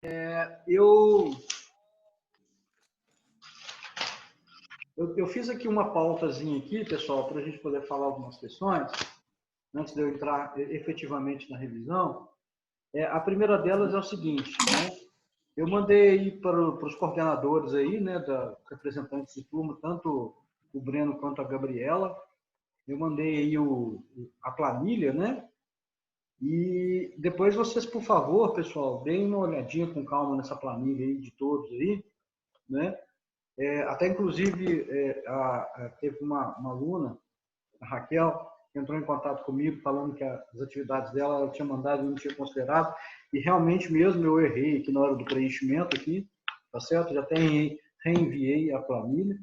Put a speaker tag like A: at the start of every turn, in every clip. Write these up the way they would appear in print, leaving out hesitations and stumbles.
A: Eu fiz aqui uma pautazinha aqui, pessoal, para a gente poder falar algumas questões, antes de eu entrar efetivamente na revisão. A primeira delas é o seguinte, né? Eu mandei aí para os coordenadores aí, né, representantes de turma, tanto o Breno quanto a Gabriela. Eu mandei aí a planilha, né? E depois vocês, por favor, pessoal, deem uma olhadinha com calma nessa planilha aí de todos aí, né? Até inclusive teve uma aluna, a Raquel, que entrou em contato comigo falando que as atividades dela ela tinha mandado e não tinha considerado, e realmente mesmo eu errei aqui na hora do preenchimento aqui, tá certo? Já reenviei a planilha.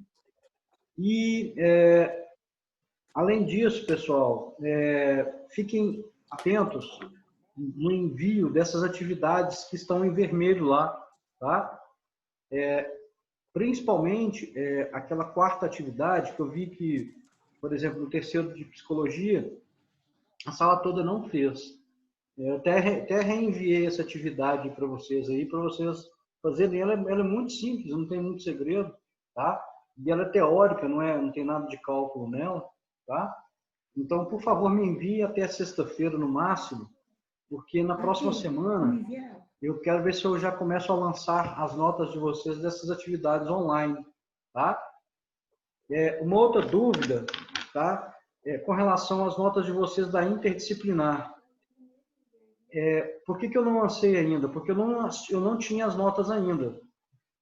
A: E além disso, pessoal, fiquem atentos no envio dessas atividades que estão em vermelho lá, tá? Principalmente aquela quarta atividade que eu vi que, por exemplo, no terceiro de psicologia, a sala toda não fez. Eu até reenviei essa atividade para vocês aí, para vocês fazerem. Ela é muito simples, não tem muito segredo, tá? E ela é teórica, não tem nada de cálculo nela, tá? Então, por favor, me envie até sexta-feira no máximo, porque na próxima semana eu quero ver se eu já começo a lançar as notas de vocês dessas atividades online, tá? Uma outra dúvida, tá? Com relação às notas de vocês da interdisciplinar. Por que eu não lancei ainda? Porque eu não tinha as notas ainda.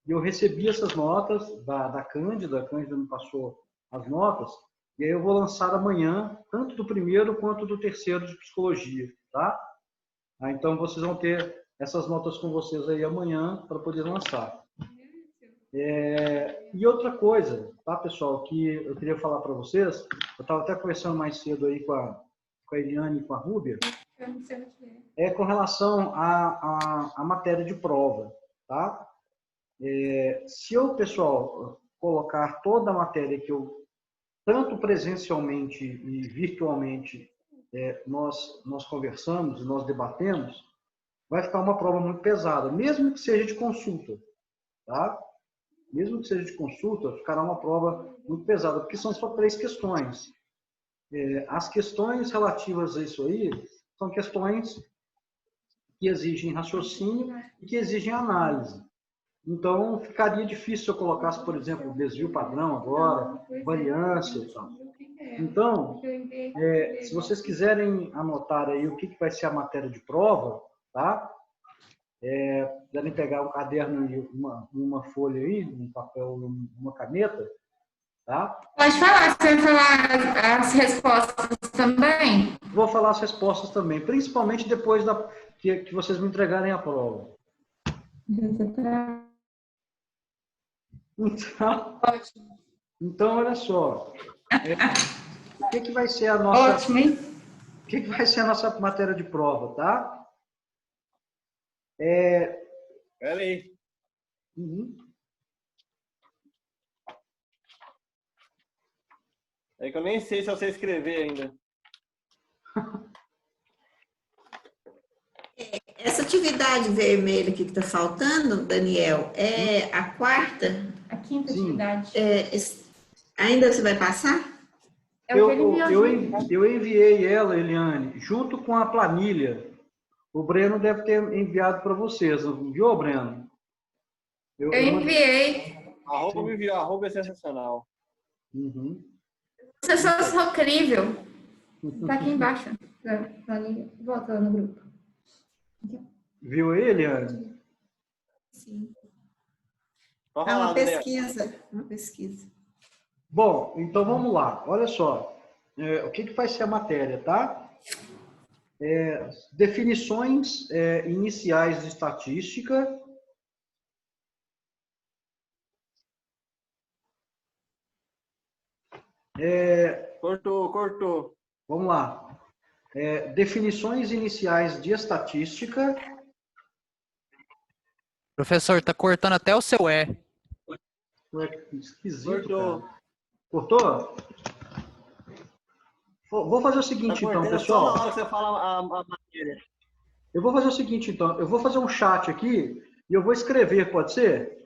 A: Eu recebi essas notas da Cândida, a Cândida me passou as notas, e aí eu vou lançar amanhã, tanto do primeiro quanto do terceiro de psicologia, tá? Então vocês vão ter essas notas com vocês aí amanhã para poder lançar. E outra coisa, tá, pessoal, que eu queria falar para vocês, eu estava até conversando mais cedo aí com a Eliane e com a Rúbia, com relação à matéria de prova, tá? Se eu, pessoal, colocar toda a matéria que eu, tanto presencialmente e virtualmente, nós conversamos, nós debatemos, vai ficar uma prova muito pesada, mesmo que seja de consulta, tá? Mesmo que seja de consulta, ficará uma prova muito pesada, porque são só 3 questões. As questões relativas a isso aí são questões que exigem raciocínio e que exigem análise. Então, ficaria difícil se eu colocasse, por exemplo, desvio padrão agora, variância e tal. Então, se vocês quiserem anotar aí o que vai ser a matéria de prova, tá? Devem pegar um caderno e uma folha aí, um papel, uma caneta, tá?
B: Pode falar, você vai falar as respostas também?
A: Vou falar as respostas também, principalmente depois que vocês me entregarem a prova. Então olha só. O que vai ser a nossa...
B: Ótimo, hein?
A: O que vai ser a nossa matéria de prova, tá?
C: Pera aí. É que eu nem sei se eu sei escrever ainda.
D: Essa atividade vermelha aqui que está faltando, Daniel, é a quarta?
B: A quinta atividade.
D: Ainda você vai passar?
A: Eu enviei ela, Eliane, junto com a planilha. O Breno deve ter enviado para vocês, não enviou, Breno?
B: Eu enviei.
C: Arroba me enviou, arroba é sensacional.
B: Você só incrível. Tá aqui embaixo. Volta lá no grupo.
A: Viu aí, Eliane?
D: Sim.
C: Uma
D: pesquisa.
A: Bom, então vamos lá. Olha só. O que vai ser a matéria, tá? Definições iniciais de estatística.
C: Cortou.
A: Vamos lá. Definições iniciais de estatística.
E: Professor, tá cortando até o seu E.
A: Esquisito, cara. Cortou? Vou fazer o seguinte, então, pessoal.
C: Só na hora que você fala a matéria.
A: Eu vou fazer o seguinte, então. Eu vou fazer um chat aqui E eu vou escrever, pode ser?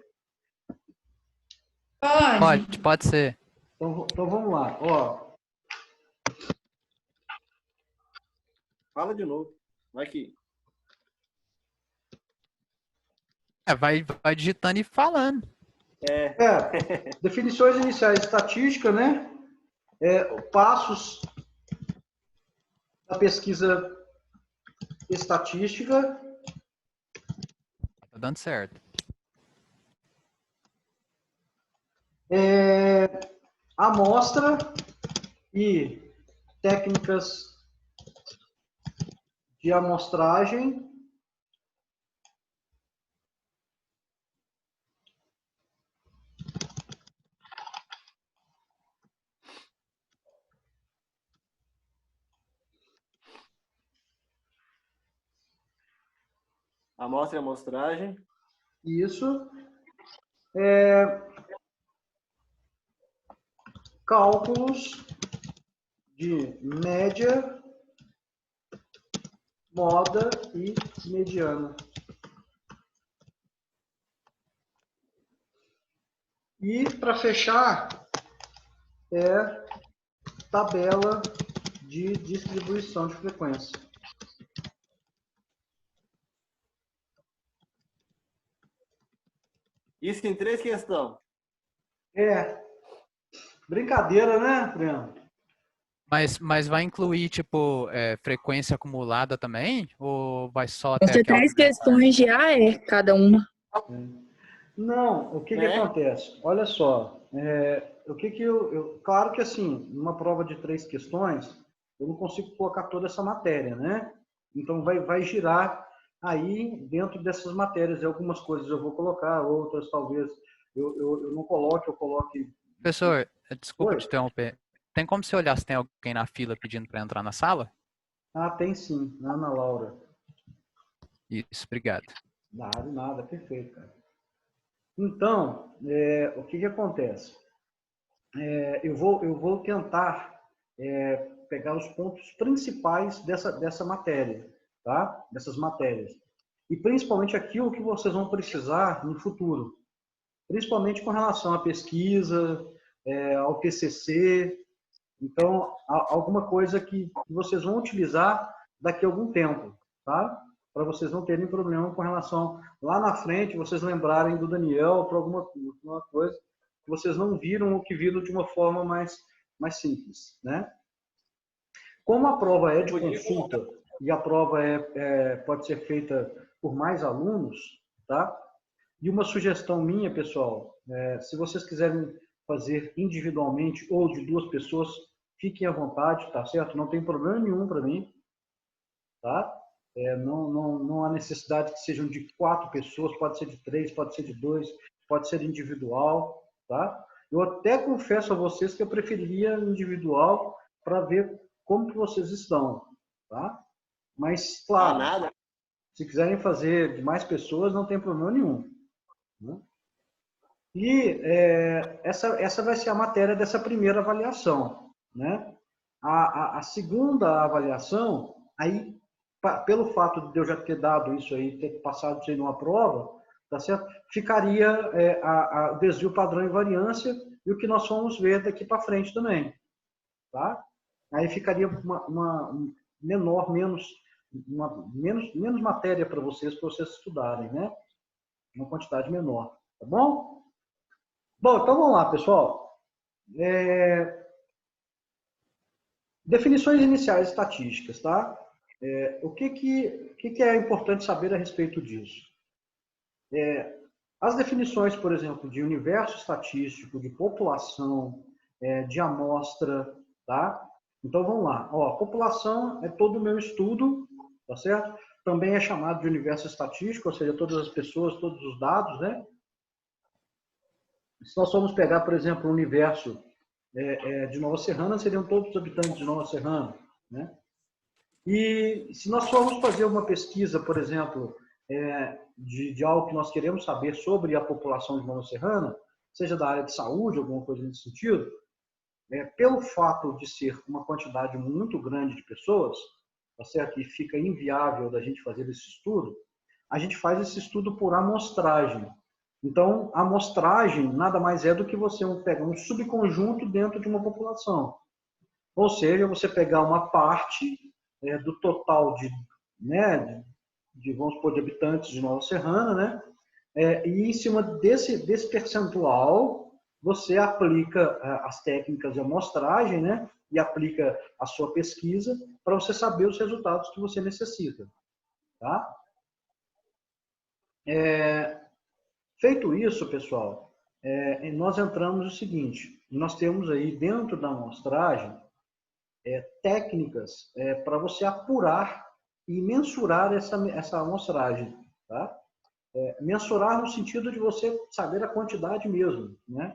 E: Pode ser.
A: Então vamos lá. Ó,
C: Fala de novo. Vai aqui.
E: Vai digitando e falando.
A: definições iniciais, estatística, né? Passos da pesquisa estatística.
E: Tá dando certo.
A: Amostra e técnicas de amostragem.
C: Amostra e amostragem.
A: Isso. Cálculos de média, moda e mediana. E, para fechar, tabela de distribuição de frequência.
C: Isso em 3 questões.
A: Brincadeira, né, Breno?
E: Mas vai incluir, tipo, frequência acumulada também? Ou vai só até
F: Vão ser
E: aquela...
F: 3 questões de AE, cada uma.
A: Não, o que acontece? Olha só, claro que assim, numa prova de 3 questões, eu não consigo colocar toda essa matéria, né? Então vai girar aí dentro dessas matérias. E algumas coisas eu vou colocar, outras talvez eu não coloque, eu coloque.
E: Professor, desculpa
A: Oi?
E: te interromper. Tem como você olhar se tem alguém na fila pedindo para entrar na sala?
A: Tem sim, Ana Laura.
E: Isso, obrigado.
A: Nada, perfeito, cara. Então, o que acontece? Eu vou tentar pegar os pontos principais dessa matéria, tá? Dessas matérias. E principalmente aquilo que vocês vão precisar no futuro. Principalmente com relação à pesquisa, ao TCC. Então, alguma coisa que vocês vão utilizar daqui a algum tempo, tá? Para vocês não terem problema com relação, lá na frente, vocês lembrarem do Daniel para alguma coisa que vocês não viram ou que viram de uma forma mais simples, né? Como a prova é de consulta e a prova pode ser feita por mais alunos, tá? E uma sugestão minha, pessoal, se vocês quiserem fazer individualmente ou de 2 pessoas, fiquem à vontade, tá certo? Não tem problema nenhum para mim, tá? Não há necessidade que sejam de 4 pessoas, pode ser de 3, pode ser de 2, pode ser individual, tá? Eu até confesso a vocês que eu preferiria individual para ver como que vocês estão, tá? Mas, claro, se quiserem fazer de mais pessoas, não tem problema nenhum, né? E essa vai ser a matéria dessa primeira avaliação, né? A segunda avaliação, aí, pelo fato de eu já ter dado isso aí, ter passado isso aí numa prova, tá certo? Ficaria o desvio padrão e variância e o que nós vamos ver daqui para frente também, tá? Aí ficaria menos matéria para vocês estudarem, né? Uma quantidade menor, tá bom? Bom, então vamos lá, pessoal. Definições iniciais estatísticas, tá? O que é importante saber a respeito disso? As definições, por exemplo, de universo estatístico, de população, de amostra, tá? Então vamos lá. Ó, população é todo o meu estudo, tá certo? Também é chamado de universo estatístico, ou seja, todas as pessoas, todos os dados, né? Se nós formos pegar, por exemplo, o universo de Nova Serrana, seriam todos os habitantes de Nova Serrana, né? E se nós formos fazer uma pesquisa, por exemplo, de algo que nós queremos saber sobre a população de Nova Serrana, seja da área de saúde, alguma coisa nesse sentido, pelo fato de ser uma quantidade muito grande de pessoas, tá certo? E fica inviável da gente fazer esse estudo, a gente faz esse estudo por amostragem. Então, a amostragem nada mais é do que você pegar um subconjunto dentro de uma população. Ou seja, você pegar uma parte do total vamos supor, de habitantes de Nova Serrana, né? E em cima desse percentual, você aplica as técnicas de amostragem, né? E aplica a sua pesquisa para você saber os resultados que você necessita. Tá? Feito isso, pessoal, nós entramos no seguinte, nós temos aí dentro da amostragem técnicas para você apurar e mensurar essa amostragem. Tá? Mensurar no sentido de você saber a quantidade mesmo. Né?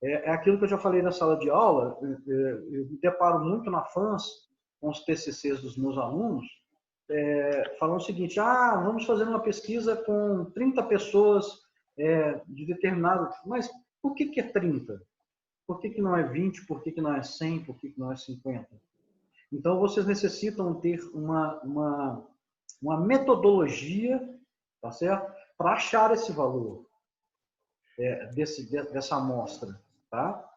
A: É aquilo que eu já falei na sala de aula, eu me deparo muito na FANS com os TCCs dos meus alunos, falando o seguinte, vamos fazer uma pesquisa com 30 pessoas de determinado... Mas por que é 30? Por que não é 20? Por que não é 100? Por que não é 50? Então, vocês necessitam ter uma metodologia, tá certo? Para achar esse valor dessa amostra. Tá?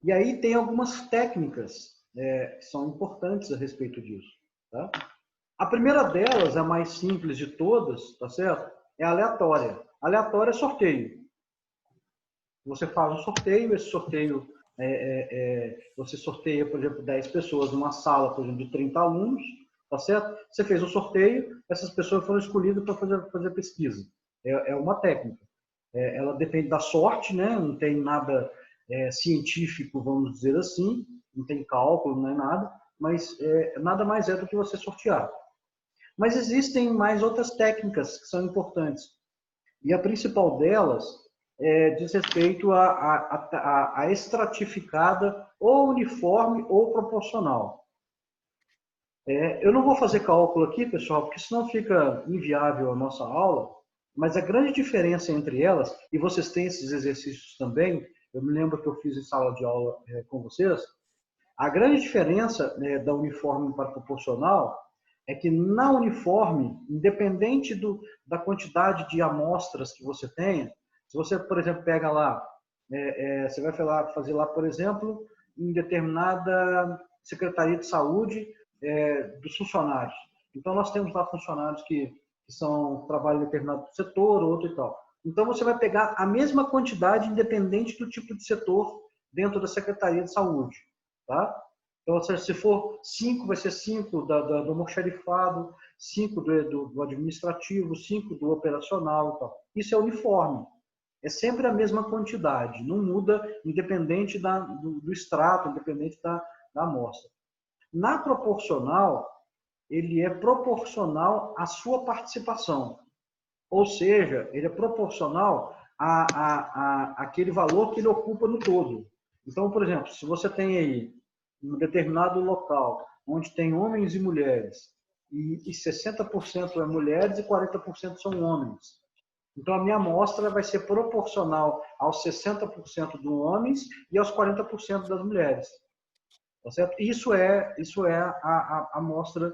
A: E aí tem algumas técnicas que são importantes a respeito disso. Tá? A primeira delas, a mais simples de todas, tá certo? É aleatória. Aleatória é sorteio. Você faz um sorteio, esse sorteio, você sorteia, por exemplo, 10 pessoas numa sala, por exemplo, de 30 alunos, tá certo? Você fez um sorteio, essas pessoas foram escolhidas para fazer pesquisa. É uma técnica. Ela depende da sorte, né? Não tem nada científico, vamos dizer assim, não tem cálculo, não é nada, mas nada mais é do que você sortear. Mas existem mais outras técnicas que são importantes. E a principal delas diz respeito à estratificada ou uniforme ou proporcional. Eu não vou fazer cálculo aqui, pessoal, porque senão fica inviável a nossa aula, mas a grande diferença entre elas, e vocês têm esses exercícios também, eu me lembro que eu fiz em sala de aula com vocês, a grande diferença da uniforme para proporcional é que na uniforme, independente da quantidade de amostras que você tenha, se você, por exemplo, pega lá, você vai fazer lá, por exemplo, em determinada Secretaria de Saúde dos funcionários. Então, nós temos lá funcionários que trabalham em determinado setor, outro e tal. Então, você vai pegar a mesma quantidade, independente do tipo de setor, dentro da Secretaria de Saúde. Tá? Então, se for 5, vai ser 5 do almoxarifado, 5 do administrativo, 5 do operacional e tal. Isso é uniforme. É sempre a mesma quantidade, não muda independente do extrato, independente da amostra. Na proporcional, ele é proporcional à sua participação. Ou seja, ele é proporcional àquele valor que ele ocupa no todo. Então, por exemplo, se você tem aí um determinado local onde tem homens e mulheres, e 60% é mulheres e 40% são homens. Então, a minha amostra vai ser proporcional aos 60% dos homens e aos 40% das mulheres. Tá certo? Isso é a amostra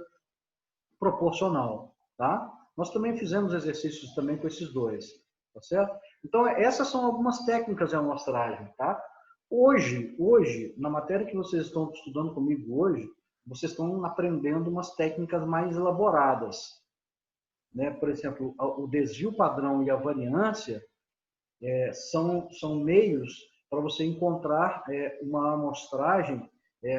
A: proporcional. Tá? Nós também fizemos exercícios também com esses dois. Tá certo? Então, essas são algumas técnicas de amostragem. Tá? Hoje, na matéria que vocês estão estudando comigo hoje, vocês estão aprendendo umas técnicas mais elaboradas. Né? Por exemplo, o desvio padrão e a variância são meios para você encontrar uma amostragem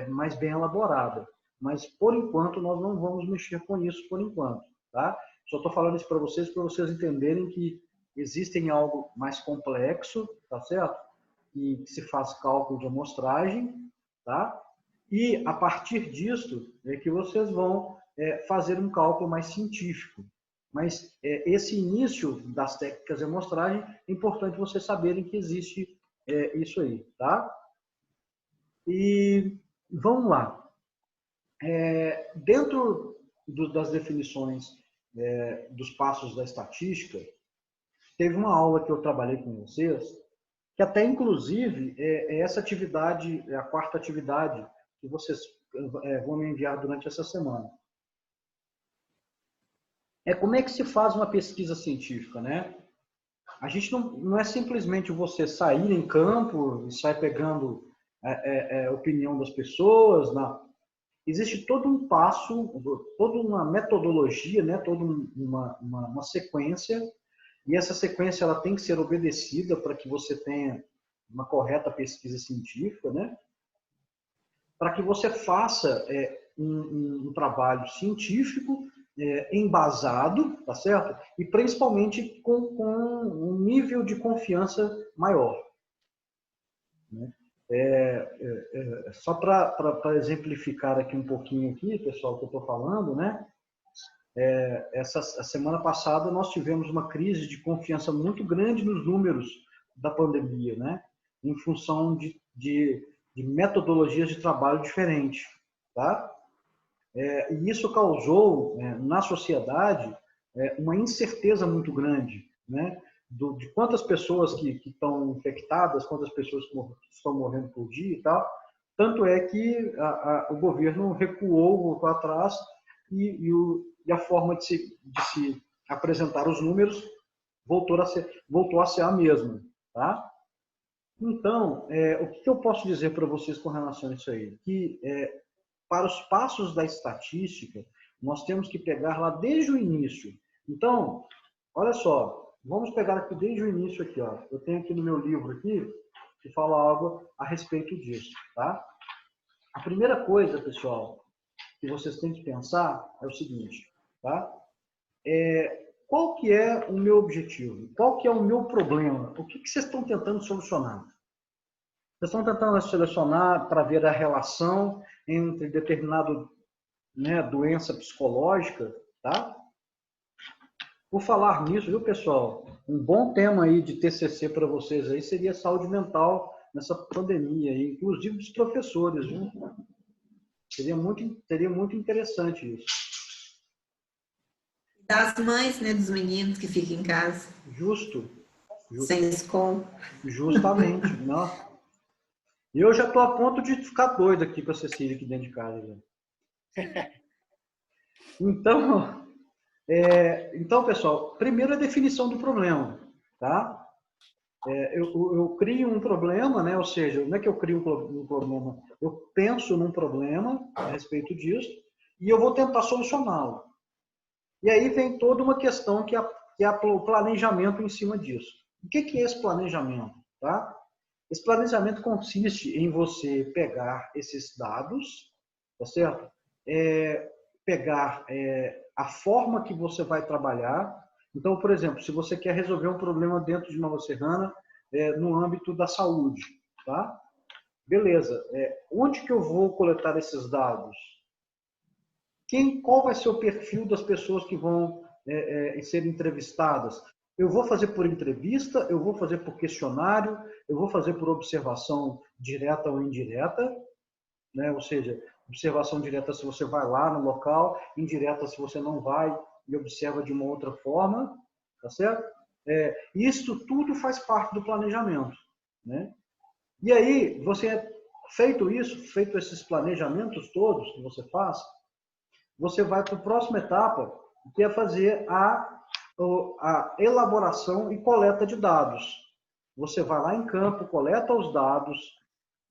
A: mais bem elaborada. Mas, por enquanto, nós não vamos mexer com isso, por enquanto. Tá? Só estou falando isso para vocês entenderem que existem algo mais complexo, tá certo? E que se faz cálculo de amostragem, tá? E, a partir disso, é que vocês vão fazer um cálculo mais científico. Mas esse início das técnicas de amostragem, é importante vocês saberem que existe isso aí, tá? E vamos lá. Dentro das definições dos passos da estatística, teve uma aula que eu trabalhei com vocês, que até, inclusive, essa atividade, a quarta atividade, que vocês vão me enviar durante essa semana. como é que se faz uma pesquisa científica, né? A gente não é simplesmente você sair em campo e sair pegando opinião das pessoas, existe todo um passo, toda uma metodologia, né? Toda uma sequência, e essa sequência ela tem que ser obedecida para que você tenha uma correta pesquisa científica, né? Para que você faça um trabalho científico embasado, tá certo? E principalmente com um nível de confiança maior. Né? Só para exemplificar aqui um pouquinho aqui, pessoal, que eu estou falando, né? A semana passada nós tivemos uma crise de confiança muito grande nos números da pandemia, né? Em função de metodologias de trabalho diferentes, tá? E isso causou na sociedade uma incerteza muito grande, né? De quantas pessoas que estão infectadas, quantas pessoas que estão morrendo por dia e tal. Tanto é que o governo recuou, voltou atrás, e a forma de se apresentar os números voltou a ser a mesma. Tá? Então, o que eu posso dizer para vocês com relação a isso aí? Que para os passos da estatística, nós temos que pegar lá desde o início. Então, olha só, vamos pegar aqui desde o início aqui, ó. Eu tenho aqui no meu livro aqui que fala algo a respeito disso, tá? A primeira coisa, pessoal, que vocês têm que pensar é o seguinte, tá? Qual que é o meu objetivo? Qual que é o meu problema? O que vocês estão tentando solucionar? Vocês estão tentando selecionar para ver a relação entre determinada doença psicológica, tá? Por falar nisso, viu, pessoal? Um bom tema aí de TCC para vocês aí seria saúde mental nessa pandemia aí, inclusive dos professores, viu? Seria muito interessante isso.
D: Das mães, né, dos meninos que ficam em casa.
A: Justo.
D: Sem escola.
A: Justamente. Não. E eu já estou a ponto de ficar doido aqui com a Cecília aqui dentro de casa. Então, pessoal, primeiro a definição do problema, tá? Eu crio um problema, né? Ou seja, como é que eu crio um problema? Eu penso num problema a respeito disso e eu vou tentar solucioná-lo. E aí vem toda uma questão que é o planejamento em cima disso. O que é esse planejamento, tá? Esse planejamento consiste em você pegar esses dados, tá certo? Pegar a forma que você vai trabalhar. Então, por exemplo, se você quer resolver um problema dentro de Nova Serrana, no âmbito da saúde, tá? Beleza. Onde que eu vou coletar esses dados? Qual vai ser o perfil das pessoas que vão ser entrevistadas? Eu vou fazer por entrevista, eu vou fazer por questionário, eu vou fazer por observação direta ou indireta, né? Ou seja, observação direta se você vai lá no local, indireta se você não vai e observa de uma outra forma, tá certo? Isso tudo faz parte do planejamento, né? E aí, feito esses planejamentos todos que você faz, você vai para a próxima etapa, que é fazer a elaboração e coleta de dados. Você vai lá em campo, coleta os dados,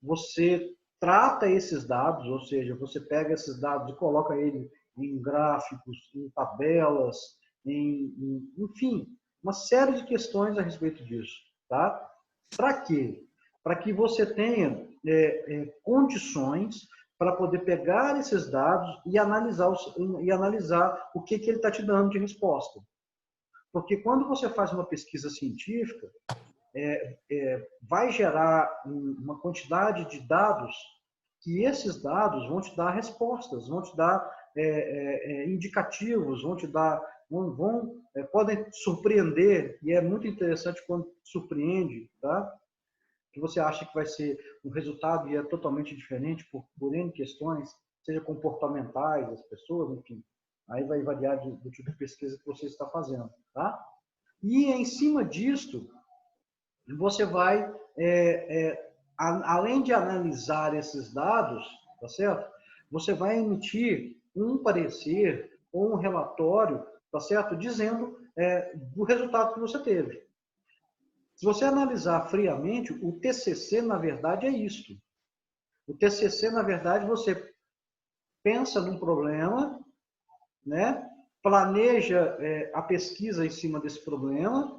A: você trata esses dados, ou seja, você pega esses dados e coloca ele em gráficos, em tabelas, enfim, uma série de questões a respeito disso. Tá? Para quê? Para que você tenha condições para poder pegar esses dados e analisar o que ele está te dando de resposta. Porque quando você faz uma pesquisa científica, vai gerar uma quantidade de dados que esses dados vão te dar respostas, vão te dar indicativos, podem surpreender, e é muito interessante quando surpreende, tá? Que você acha que vai ser um resultado e é totalmente diferente por N questões, seja comportamentais das pessoas, enfim. Aí vai variar do tipo de pesquisa que você está fazendo, tá? E em cima disso, você vai, além de analisar esses dados, tá certo? Você vai emitir um parecer ou um relatório, tá certo? Dizendo do resultado que você teve. Se você analisar friamente, o TCC, na verdade, é isto. O TCC, na verdade, você pensa num problema, né? Planeja a pesquisa em cima desse problema,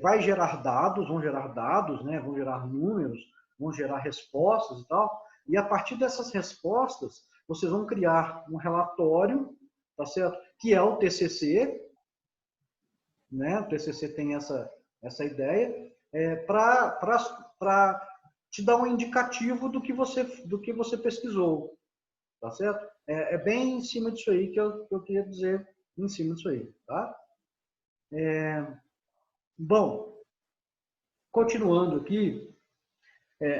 A: vai gerar dados, né? Vão gerar números, vão gerar respostas e tal, e a partir dessas respostas, vocês vão criar um relatório, tá certo? Que é o TCC, né? O TCC tem essa ideia, para te dar um indicativo do que você pesquisou, tá certo? É bem em cima disso aí que eu queria dizer, em cima disso aí, tá? Bom, continuando aqui,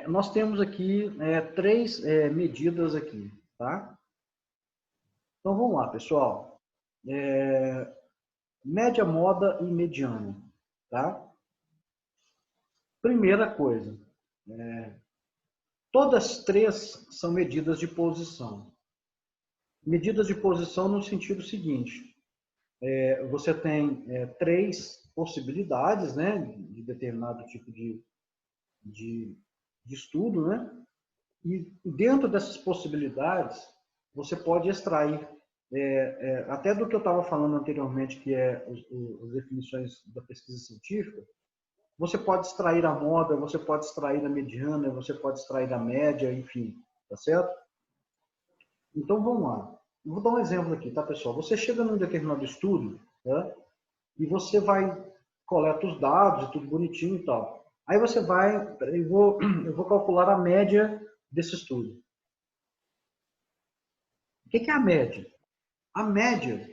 A: nós temos aqui 3 medidas aqui, tá? Então vamos lá, pessoal. Média, moda e mediana, tá? Primeira coisa, todas 3 são medidas de posição. Medidas de posição no sentido seguinte, você tem 3 possibilidades, né, de determinado tipo de estudo, né? E dentro dessas possibilidades, você pode extrair, até do que eu estava falando anteriormente, que é as definições da pesquisa científica, você pode extrair a moda, você pode extrair a mediana, você pode extrair a média, enfim, tá certo? Então, vamos lá. Eu vou dar um exemplo aqui, tá, pessoal? Você chega num determinado estudo, tá? E você coleta os dados e tudo bonitinho e tal. Aí você eu vou calcular a média desse estudo. O que é a média? A média,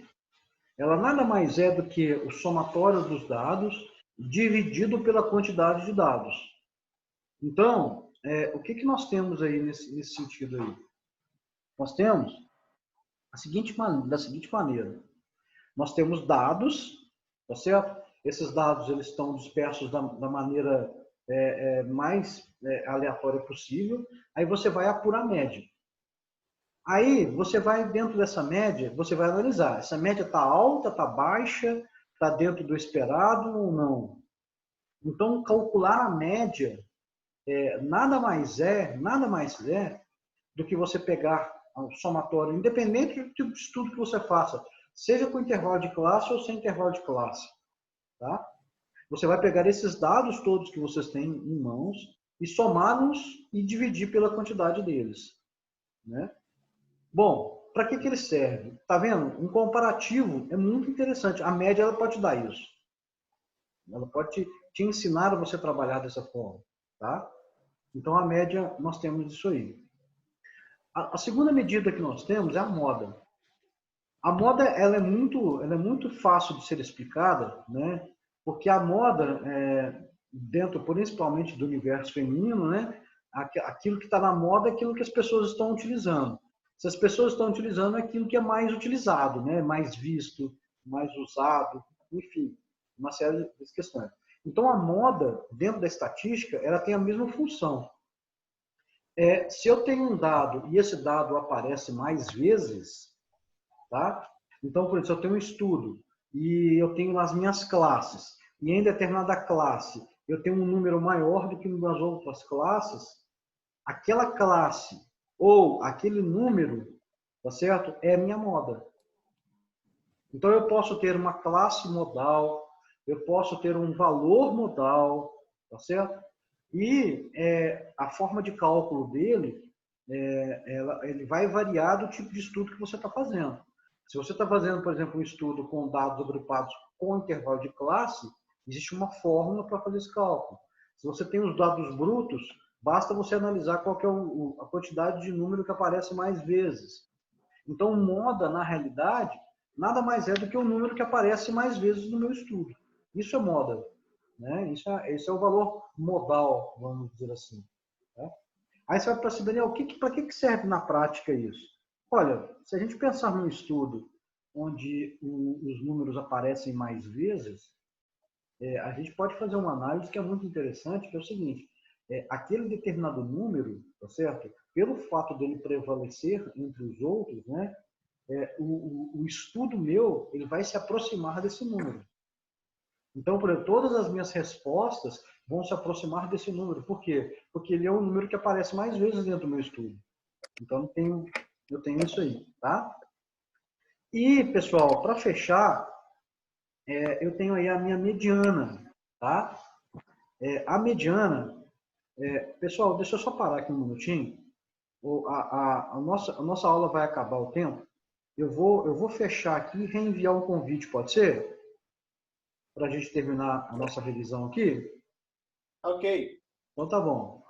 A: ela nada mais é do que o somatório dos dados dividido pela quantidade de dados. Então, o que nós temos aí nesse sentido aí? Nós temos da seguinte maneira. Nós temos dados, tá certo? Esses dados eles estão dispersos da maneira mais aleatória possível. Aí você vai apurar a média. Aí você vai dentro dessa média, você vai analisar. Essa média está alta, está baixa, está dentro do esperado ou não? Então, calcular a média nada mais é do que você pegar o somatório, independente do tipo de estudo que você faça, seja com intervalo de classe ou sem intervalo de classe. Tá? Você vai pegar esses dados todos que vocês têm em mãos e somá-los e dividir pela quantidade deles. Né? Bom, para que ele serve? Tá vendo? Um comparativo é muito interessante. A média ela pode dar isso. Ela pode te ensinar a você trabalhar dessa forma. Tá? Então, a média, nós temos isso aí. A segunda medida que nós temos é a moda. A moda ela é muito fácil de ser explicada, né? Porque a moda, dentro principalmente do universo feminino, né? Aquilo que está na moda é aquilo que as pessoas estão utilizando. Se as pessoas estão utilizando, é aquilo que é mais utilizado, né? Mais visto, mais usado, enfim, uma série de questões. Então, a moda, dentro da estatística, ela tem a mesma função. Se eu tenho um dado e esse dado aparece mais vezes, tá? Então, por exemplo, se eu tenho um estudo e eu tenho as minhas classes, e em determinada classe eu tenho um número maior do que nas outras classes, aquela classe ou aquele número, tá certo? É a minha moda. Então, eu posso ter uma classe modal, eu posso ter um valor modal, tá certo? E a forma de cálculo dele, ele vai variar do tipo de estudo que você está fazendo. Se você está fazendo, por exemplo, um estudo com dados agrupados com intervalo de classe, existe uma fórmula para fazer esse cálculo. Se você tem os dados brutos, basta você analisar qual que é a quantidade de número que aparece mais vezes. Então, moda, na realidade, nada mais é do que o número que aparece mais vezes no meu estudo. Isso é moda. Né? Esse é o valor modal, vamos dizer assim. Tá? Aí você vai para assim, Daniel, para que serve na prática isso? Olha, se a gente pensar num estudo onde os números aparecem mais vezes, a gente pode fazer uma análise que é muito interessante, que é o seguinte, aquele determinado número, tá certo? Pelo fato dele prevalecer entre os outros, né? o estudo meu ele vai se aproximar desse número. Então, por exemplo, todas as minhas respostas vão se aproximar desse número. Por quê? Porque ele é o número que aparece mais vezes dentro do meu estudo. Então, eu tenho isso aí, tá? E, pessoal, para fechar, eu tenho aí a minha mediana, tá? A mediana, pessoal, deixa eu só parar aqui um minutinho. A nossa aula vai acabar o tempo. Eu vou fechar aqui e reenviar um convite, pode ser? Para a gente terminar a nossa revisão aqui?
C: Ok.
A: Então tá bom.